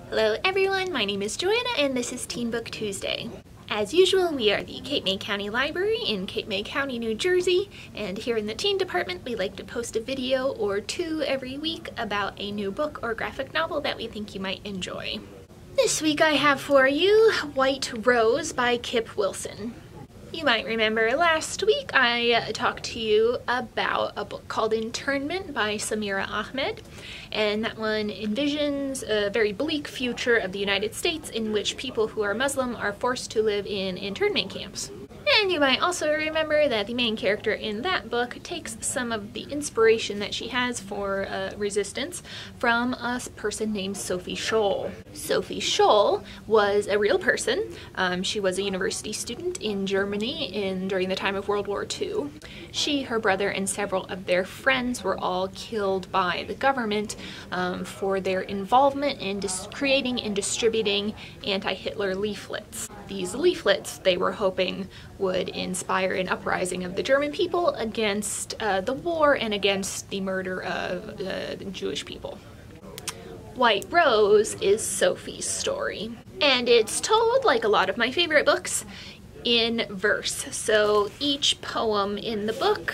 Hello everyone, my name is Joanna and this is Teen Book Tuesday. As usual, we are the Cape May County Library in Cape May County, New Jersey, and here in the teen department we like to post a video or two every week about a new book or graphic novel that we think you might enjoy. This week I have for you White Rose by Kip Wilson. You might remember last week I talked to you about a book called Internment by Samira Ahmed, and that one envisions a very bleak future of the United States in which people who are Muslim are forced to live in internment camps. And you might also remember that the main character in that book takes some of the inspiration that she has for resistance from a person named Sophie Scholl. Sophie Scholl was a real person. She was a university student in Germany during the time of World War II. She, her brother, and several of their friends were all killed by the government for their involvement in creating and distributing anti-Hitler leaflets. These leaflets, they were hoping, would inspire an uprising of the German people against the war and against the murder of the Jewish people. White Rose is Sophie's story, and it's told, like a lot of my favorite books, in verse. So each poem in the book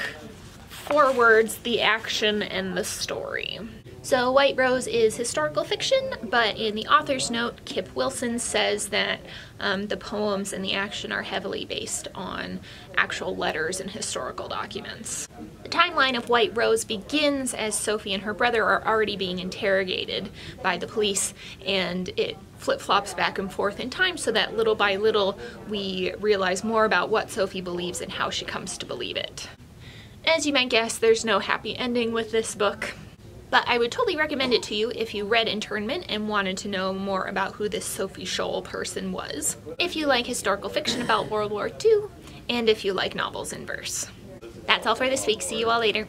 forwards the action and the story. So White Rose is historical fiction, but in the author's note, Kip Wilson says that the poems and the action are heavily based on actual letters and historical documents. The timeline of White Rose begins as Sophie and her brother are already being interrogated by the police, and it flip-flops back and forth in time so that little by little we realize more about what Sophie believes and how she comes to believe it. As you might guess, there's no happy ending with this book. But I would totally recommend it to you if you read Internment and wanted to know more about who this Sophie Scholl person was. If you like historical fiction about World War II, and if you like novels in verse. That's all for this week. See you all later.